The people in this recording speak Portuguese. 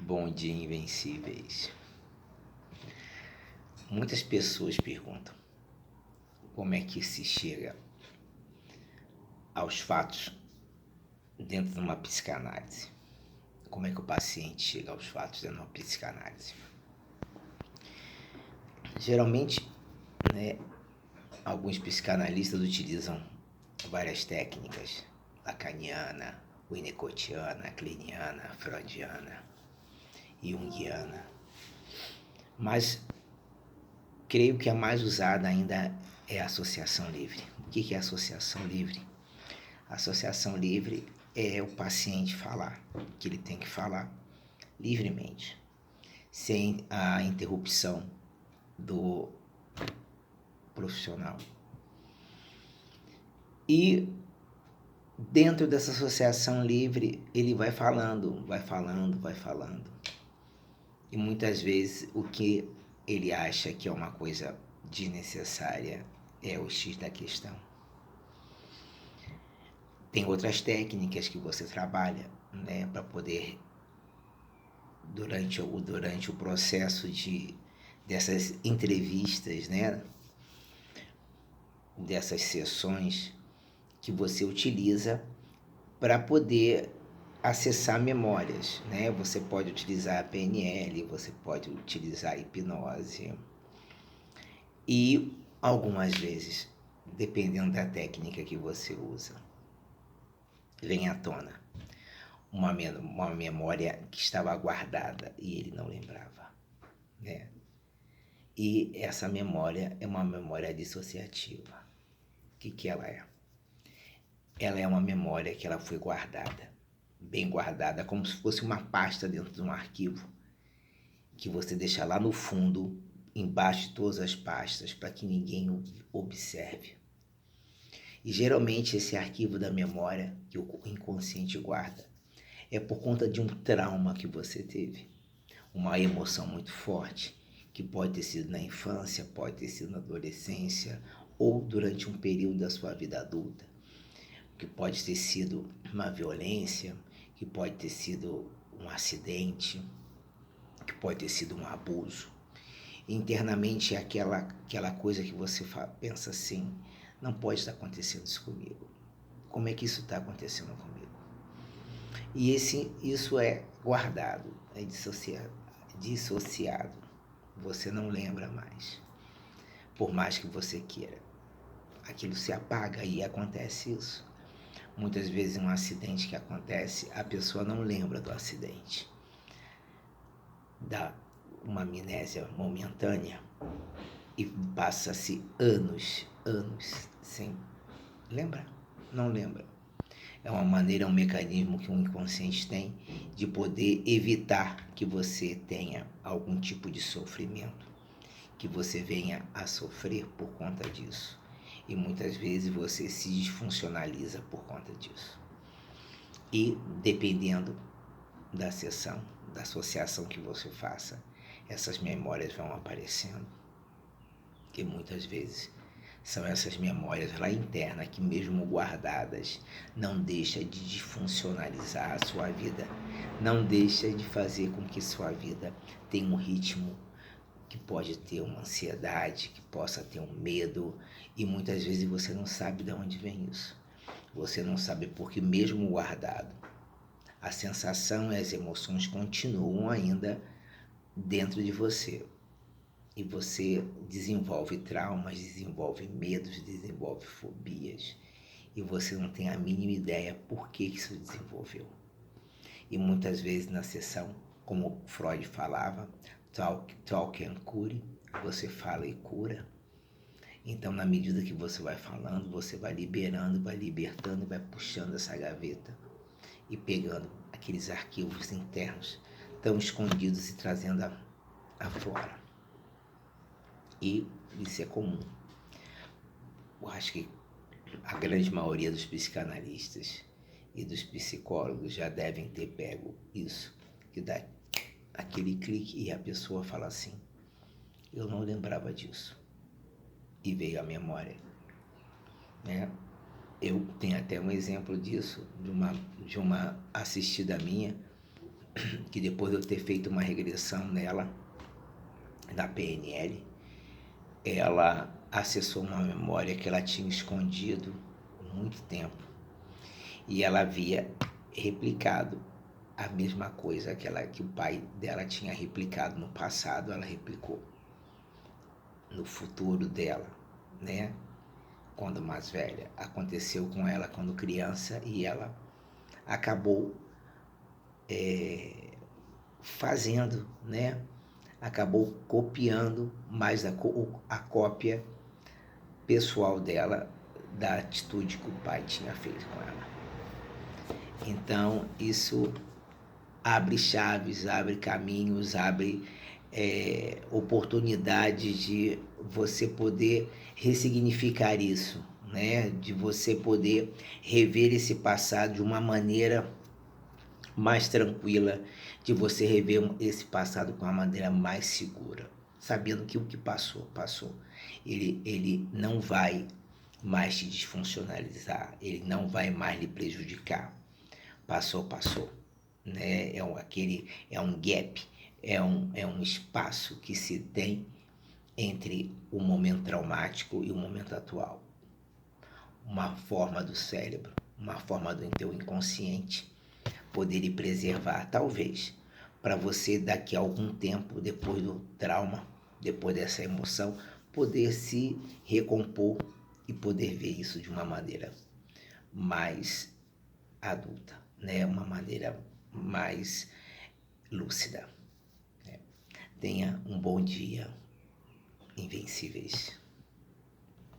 Bom dia, invencíveis. Muitas pessoas perguntam como é que se chega aos fatos dentro de uma psicanálise. Como é que o paciente chega aos fatos dentro de uma psicanálise? Geralmente, alguns psicanalistas utilizam várias técnicas, lacaniana, winnicottiana, kleiniana, freudiana, junguiana, mas creio que a mais usada ainda é a associação livre. O que é associação livre? A associação livre é o paciente falar, que ele tem que falar livremente, sem a interrupção do profissional. E dentro dessa associação livre, ele vai falando. E muitas vezes o que ele acha que é uma coisa desnecessária é o X da questão. Tem outras técnicas que você trabalha, para poder, durante o processo dessas entrevistas, dessas sessões, que você utiliza para poder acessar memórias, Você pode utilizar a PNL, você pode utilizar a hipnose e algumas vezes, dependendo da técnica que você usa, vem à tona uma memória que estava guardada e ele não lembrava, E essa memória é uma memória dissociativa. O que ela é? Ela é uma memória que ela foi guardada, bem guardada, como se fosse uma pasta dentro de um arquivo, que você deixa lá no fundo, embaixo de todas as pastas, para que ninguém observe. E geralmente esse arquivo da memória que o inconsciente guarda é por conta de um trauma que você teve, uma emoção muito forte, que pode ter sido na infância, pode ter sido na adolescência ou durante um período da sua vida adulta, que pode ter sido uma violência, que pode ter sido um acidente, que pode ter sido um abuso. Internamente é aquela coisa que você pensa assim, não pode estar acontecendo isso comigo. Como é que isso está acontecendo comigo? E isso é guardado, é dissociado. Você não lembra mais, por mais que você queira. Aquilo se apaga e acontece isso. Muitas vezes um acidente que acontece, a pessoa não lembra do acidente. Dá uma amnésia momentânea e passa-se anos sem lembrar, não lembra. É uma maneira, um mecanismo que o inconsciente tem de poder evitar que você tenha algum tipo de sofrimento, que você venha a sofrer por conta disso. E muitas vezes você se disfuncionaliza por conta disso. E dependendo da sessão, da associação que você faça, essas memórias vão aparecendo. E muitas vezes são essas memórias lá internas que, mesmo guardadas, não deixa de disfuncionalizar a sua vida, não deixa de fazer com que sua vida tenha um ritmo que pode ter uma ansiedade, que possa ter um medo, e muitas vezes você não sabe de onde vem isso. Você não sabe porque, mesmo guardado, a sensação e as emoções continuam ainda dentro de você. E você desenvolve traumas, desenvolve medos, desenvolve fobias. E você não tem a mínima ideia por que isso desenvolveu. E muitas vezes na sessão, como Freud falava, talk and cure, você fala e cura. Então, na medida que você vai falando, você vai liberando, vai libertando, vai puxando essa gaveta e pegando aqueles arquivos internos tão escondidos e trazendo a fora. E isso é comum. Eu acho que a grande maioria dos psicanalistas e dos psicólogos já devem ter pego isso, que dá aquele clique e a pessoa fala assim, eu não lembrava disso. E veio a memória. Eu tenho até um exemplo disso, de uma assistida minha, que depois de eu ter feito uma regressão nela, da PNL, ela acessou uma memória que ela tinha escondido há muito tempo. E ela havia replicado a mesma coisa que o pai dela tinha replicado no passado, ela replicou no futuro dela, né? Quando mais velha. Aconteceu com ela quando criança e ela acabou fazendo, né? Acabou copiando mais a cópia pessoal dela da atitude que o pai tinha feito com ela. Então, isso abre chaves, abre caminhos, abre oportunidades de você poder ressignificar isso, né? De você poder rever esse passado de uma maneira mais tranquila, de você rever esse passado com uma maneira mais segura, sabendo que o que passou, passou. Ele não vai mais te desfuncionalizar, ele não vai mais lhe prejudicar. Passou, passou. Né? É um gap, é um espaço que se tem entre o momento traumático e o momento atual. Uma forma do cérebro, uma forma do teu inconsciente poder lhe preservar, talvez, para você daqui a algum tempo, depois do trauma, depois dessa emoção, poder se recompor e poder ver isso de uma maneira mais adulta, né? Uma maneira mais lúcida. Tenha um bom dia, invencíveis.